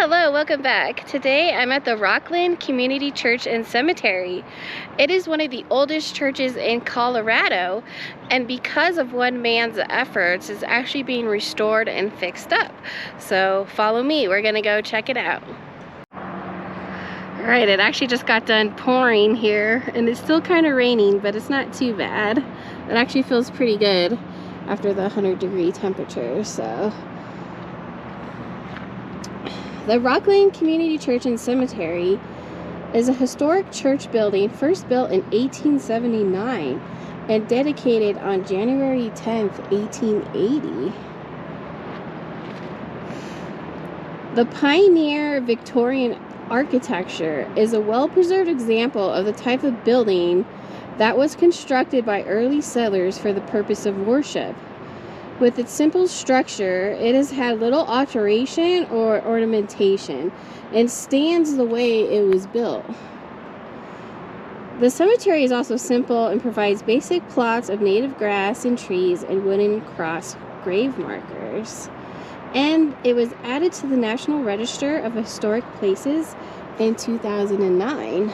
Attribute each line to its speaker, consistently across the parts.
Speaker 1: Hello, welcome back. Today I'm at the Rockland Community Church and Cemetery. It is one of the oldest churches in Colorado, and because of one man's efforts, it's actually being restored and fixed up. So follow me, we're gonna go check it out. Alright, it actually just got done pouring here, and it's still kind of raining, but it's not too bad. It actually feels pretty good after the 100-degree temperature, so. The Rockland Community Church and Cemetery is a historic church building first built in 1879 and dedicated on January 10th, 1880. The pioneer Victorian architecture is a well-preserved example of the type of building that was constructed by early settlers for the purpose of worship. With its simple structure, it has had little alteration or ornamentation and stands the way it was built. The cemetery is also simple and provides basic plots of native grass and trees and wooden cross grave markers. And it was added to the National Register of Historic Places in 2009.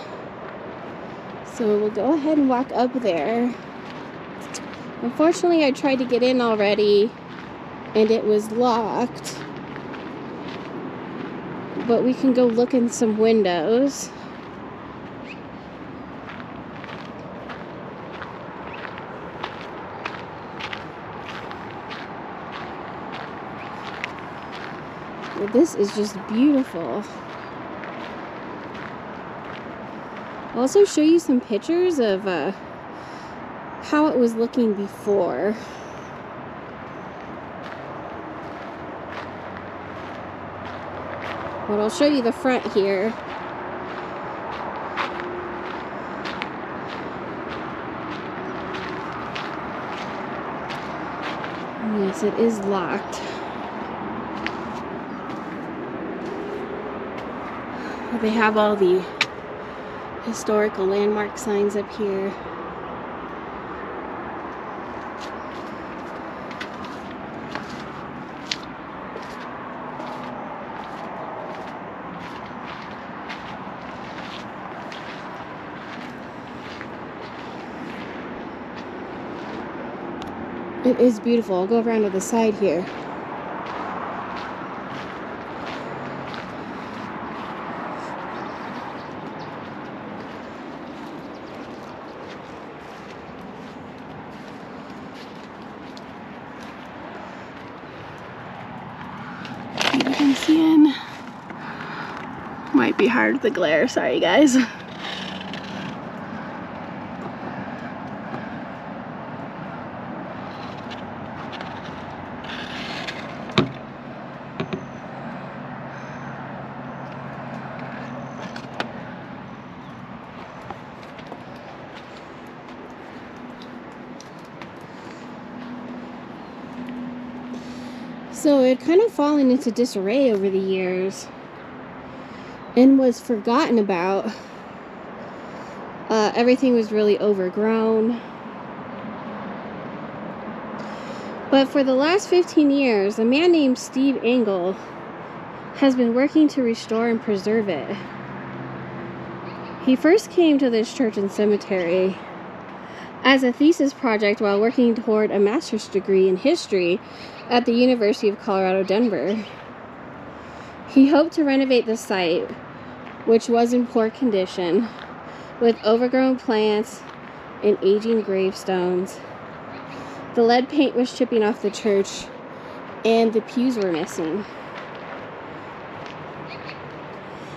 Speaker 1: So we'll go ahead and walk up there. Unfortunately, I tried to get in already and it was locked, but we can go look in some windows. This is just beautiful. I'll also show you some pictures of how it was looking before. But I'll show you the front here. Yes, it is locked. They have all the historical landmark signs up here. It is beautiful. I'll go around to the side here. You can see in. Might be hard with the glare. Sorry, guys. So it kind of fallen into disarray over the years and was forgotten about. Everything was really overgrown. But for the last 15 years, a man named Steve Engel has been working to restore and preserve it. He first came to this church and cemetery as a thesis project while working toward a master's degree in history at the University of Colorado, Denver. He hoped to renovate the site, which was in poor condition, with overgrown plants and aging gravestones. The lead paint was chipping off the church, and the pews were missing.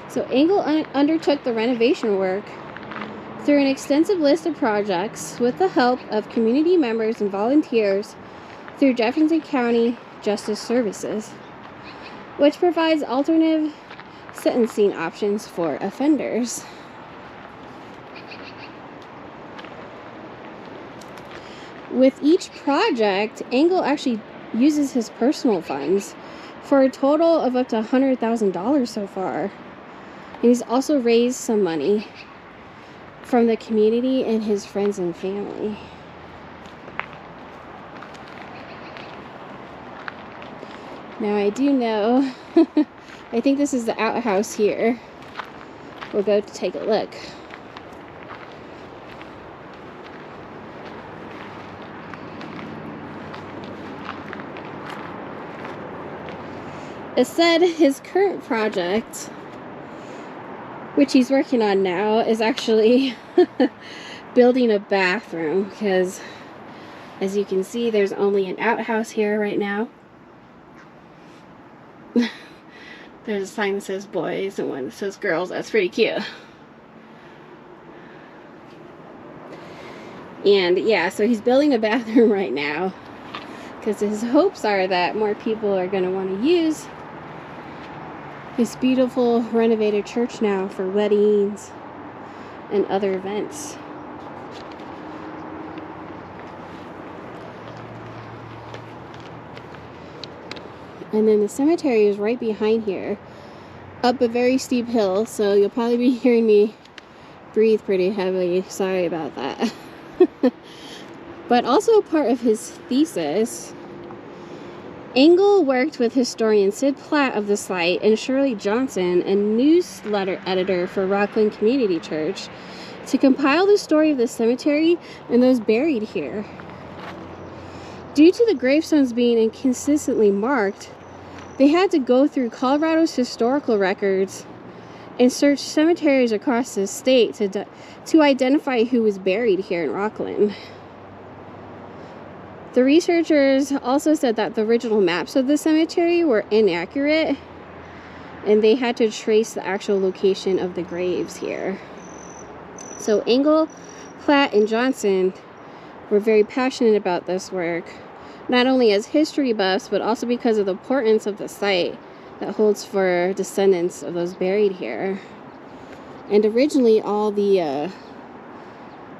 Speaker 1: So Engel undertook the renovation work through an extensive list of projects with the help of community members and volunteers through Jefferson County Justice Services, which provides alternative sentencing options for offenders. With each project, Engel actually uses his personal funds for a total of up to $100,000 so far. And he's also raised some money from the community and his friends and family. Now I do know I think this is the outhouse here. We'll go to take a look. It said his current project, which he's working on now, is actually building a bathroom, because as you can see, there's only an outhouse here right now. There's a sign that says boys and one that says girls. That's pretty cute. And yeah, so he's building a bathroom right now, because his hopes are that more people are going to want to use this beautiful renovated church now for weddings and other events. And then the cemetery is right behind here, up a very steep hill, so you'll probably be hearing me breathe pretty heavily. Sorry about that. But also part of his thesis, Engel worked with historian Sid Platt of the site and Shirley Johnson, a newsletter editor for Rockland Community Church, to compile the story of the cemetery and those buried here. Due to the gravestones being inconsistently marked, they had to go through Colorado's historical records and search cemeteries across the state to identify who was buried here in Rockland. The researchers also said that the original maps of the cemetery were inaccurate, and they had to trace the actual location of the graves here. So Engel, Platt, and Johnson were very passionate about this work, not only as history buffs, but also because of the importance of the site that holds for descendants of those buried here. And originally all the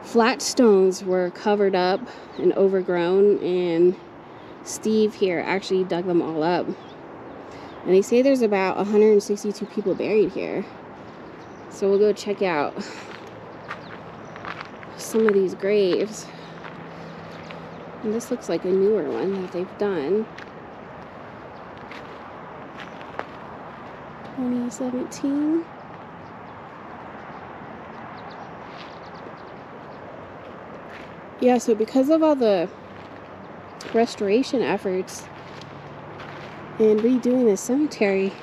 Speaker 1: flat stones were covered up and overgrown, and Steve here actually dug them all up. And they say there's about 162 people buried here. So we'll go check out some of these graves. And this looks like a newer one that they've done. 2017. Yeah, so because of all the restoration efforts and redoing the cemetery,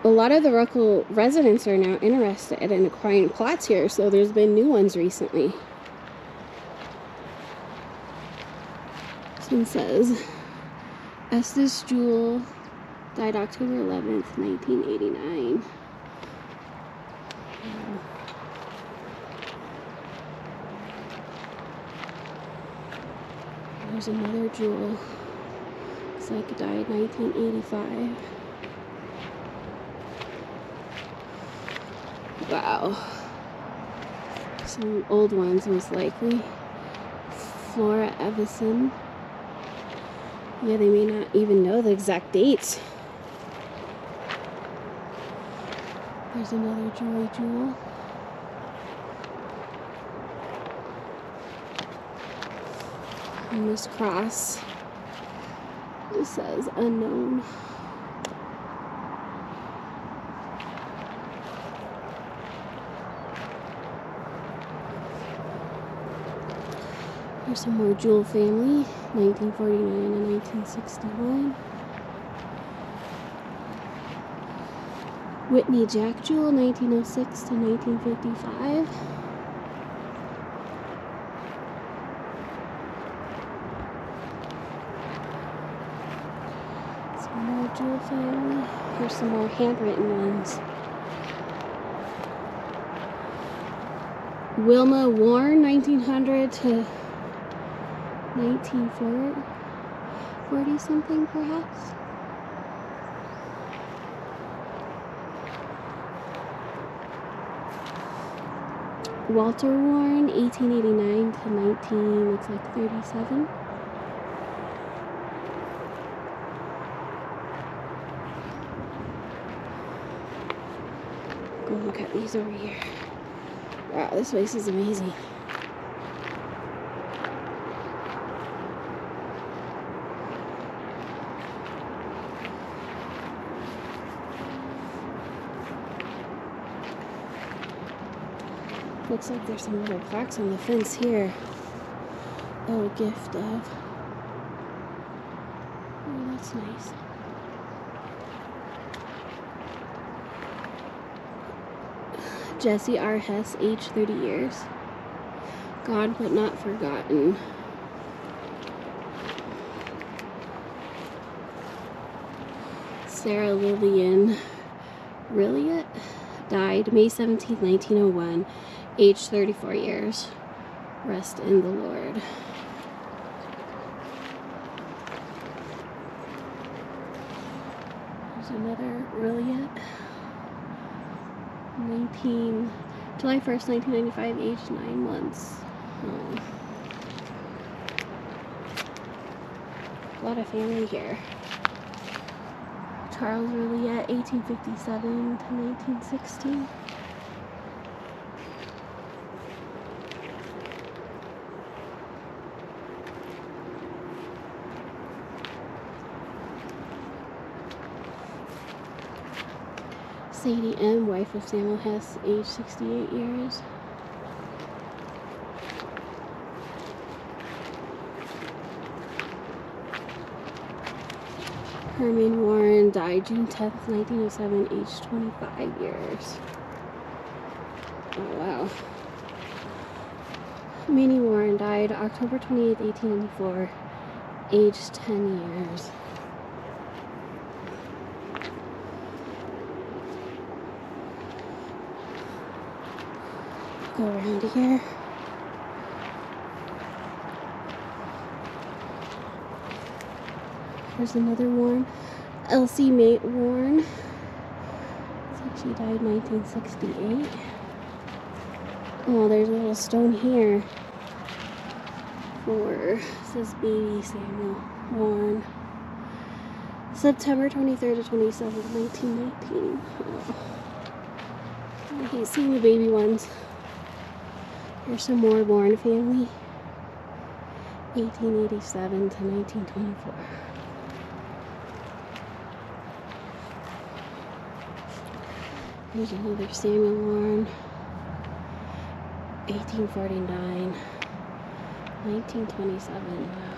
Speaker 1: a lot of the local residents are now interested in acquiring plots here, so there's been new ones recently. This one says, Estes Jewell died October 11th, 1989. There's another Jewell. Looks like it died 1985. Wow. Some old ones, most likely. Flora Evison. Yeah, they may not even know the exact dates. There's another Joy Jewell. And this cross, it says unknown. There's some more Jewell family, 1949 and 1961. Whitney Jack Jewell, 1906 to 1955. Some more Jewell family. Here's some more handwritten ones. Wilma Warren, 1900 to 1940 something, perhaps. Walter Warren, 1889 to 19, looks like 37. Go look at these over here. Wow, this place is amazing. Looks like there's some little plaques on the fence here. Oh, a gift of. Oh, that's nice. Jesse R. Hess, age 30 years. God but not forgotten. Sarah Lillian Rilliot died May 17, 1901, age 34 years. Rest in the Lord. There's another Rilliot. July 1st, 1995, age 9 months. Oh. A lot of family here. Charles Rilliet, 1857 to 1916. Sadie M., wife of Samuel Hess, age 68 years. Herman Warren died June 10th, 1907, age 25 years. Oh, wow. Minnie Warren died October 28th, 1894, age 10 years. Go around here. There's another Warren. Elsie Mate Warren. Looks like she died 1968. Oh, there's a little stone here for, says baby Samuel Warren. September 23rd to 27th, 1919. Oh. I hate seeing the baby ones. Here's some more Warren family. 1887 to 1924. Here's another Samuel Warren. 1849. 1927. Wow.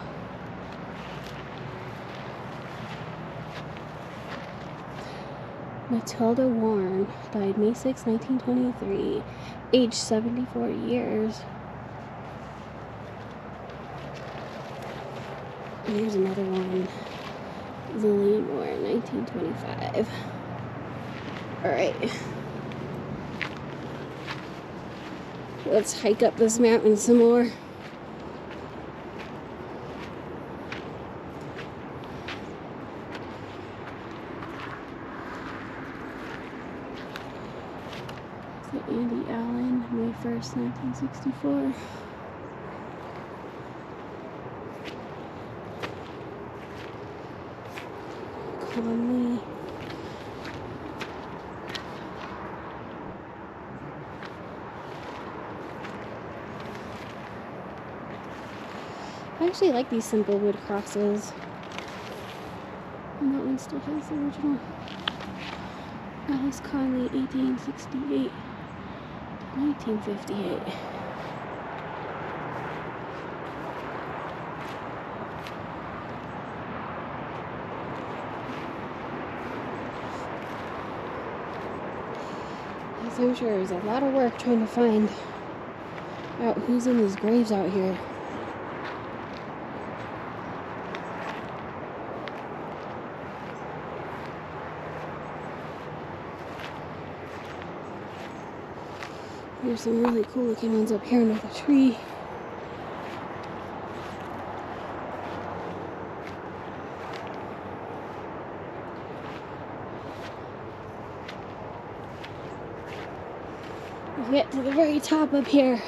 Speaker 1: Matilda Warren died May 6, 1923, age 74 years. And here's another one. Lillian Warren, 1925. Alright. Let's hike up this mountain some more. So Andy Allen, May 1st, 1964. Conley. I actually like these simple wood crosses. And that one still has the original. Alice Conley, 1868 to 1958. Yes, I'm sure there's a lot of work trying to find out who's in these graves out here. There's some really cool looking ones up here under the tree. We'll get to the very top up here.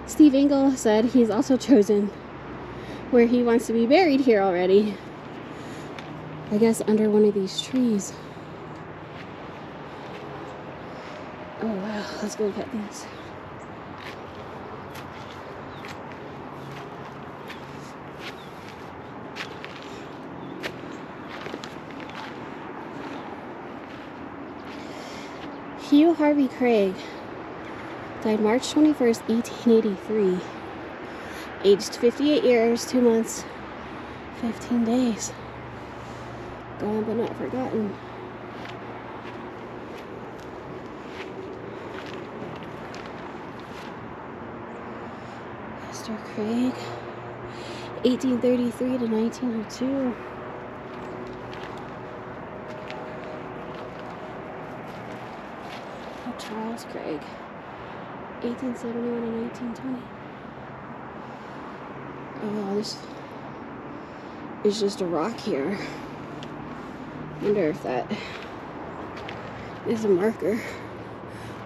Speaker 1: Steve Engel said he's also chosen where he wants to be buried here already. I guess under one of these trees. Oh wow, let's go look at this. Samuel Harvey Craig died March 21st, 1883. Aged 58 years, 2 months, 15 days. Gone but not forgotten. Mr. Craig, 1833 to 1902. Charles Craig, 1871 to 1920. Oh, this is just a rock here. Wonder if that is a marker.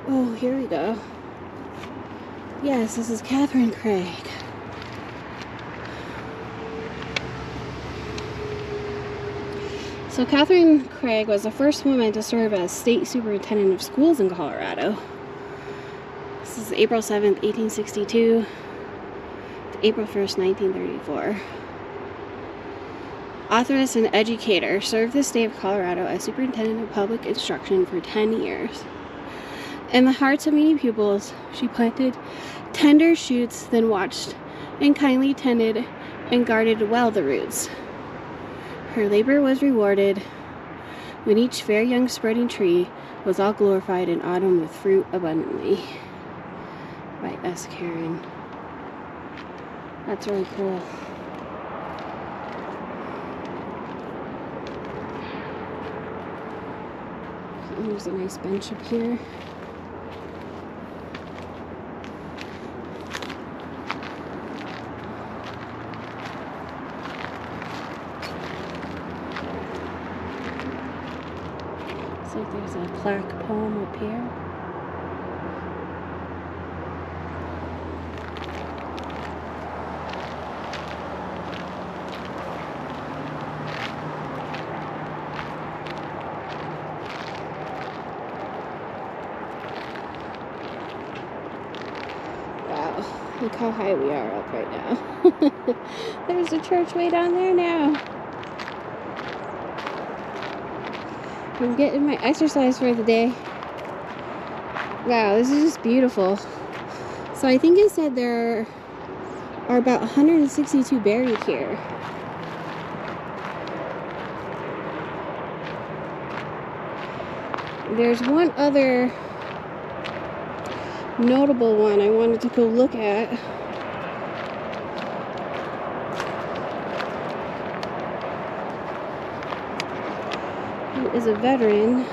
Speaker 1: Oh, here we go. Yes, this is Catherine Craig. So Catherine Craig was the first woman to serve as state superintendent of schools in Colorado. This is April 7th, 1862 to April 1st, 1934. Authoress and educator, served the state of Colorado as superintendent of public instruction for 10 years. In the hearts of many pupils, she planted tender shoots, then watched and kindly tended and guarded well the roots. Her labor was rewarded when each fair young spreading tree was all glorified in autumn with fruit abundantly. By S. Karen. That's really cool. There's a nice bench up here. Looks like there's a plaque poem up here. Look how high we are up right now. There's a church way down there now. I'm getting my exercise for the day. Wow, this is just beautiful. So I think it said there are about 162 buried here. There's one other notable one I wanted to go look at. He is a veteran.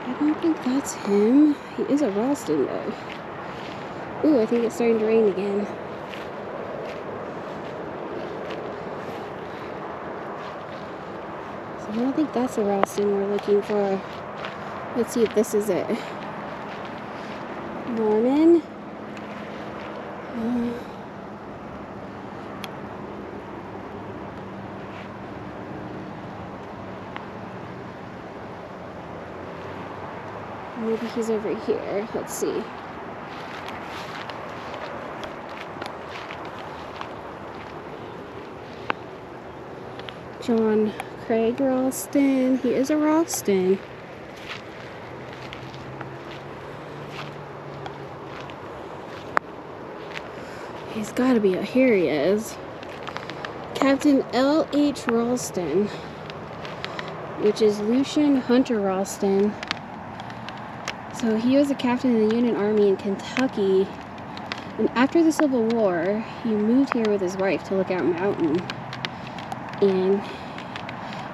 Speaker 1: I don't think that's him. He is a Ralston though. Ooh, I think it's starting to rain again. I don't think that's the Ralston we're looking for. Let's see if this is it. Norman. Maybe he's over here. Let's see. John Craig Ralston. He is a Ralston. He's got to be out here. He is. Captain L.H. Ralston, which is Lucian Hunter Ralston. So he was a captain in the Union Army in Kentucky. And after the Civil War, he moved here with his wife to Lookout Mountain. And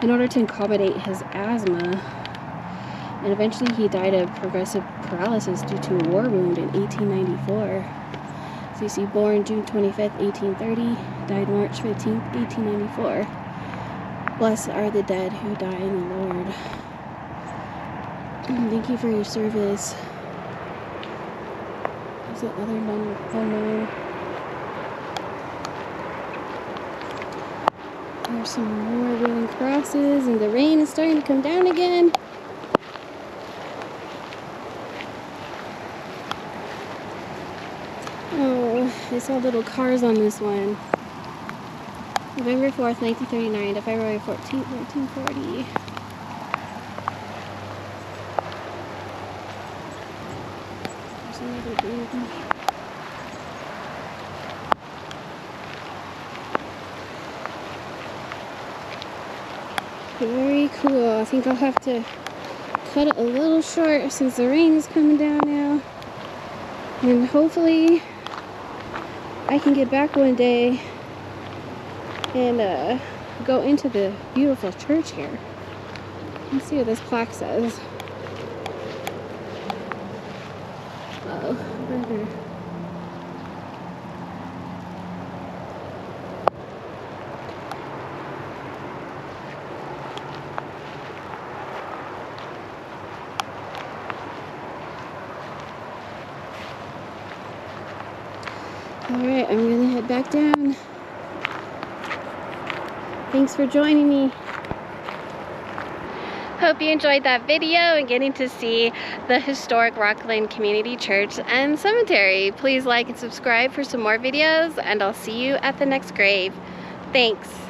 Speaker 1: in order to accommodate his asthma, and eventually he died of progressive paralysis due to a war wound in 1894. So you see, born June 25th, 1830, died March 15th, 1894. Blessed are the dead who die in the Lord. Thank you for your service. There's the other unknown. There's some more wooden crosses, and the rain is starting to come down again. Oh, I saw little cars on this one. November 4th, 1939 to February 14th, 1940. There's another building. Very cool. I think I'll have to cut it a little short since the rain is coming down now. And hopefully I can get back one day and go into the beautiful church here. Let's see what this plaque says. Uh-oh, burger. Alright, I'm gonna head back down. Thanks for joining me. Hope you enjoyed that video and getting to see the historic Rockland Community Church and Cemetery. Please like and subscribe for some more videos, and I'll see you at the next grave. Thanks.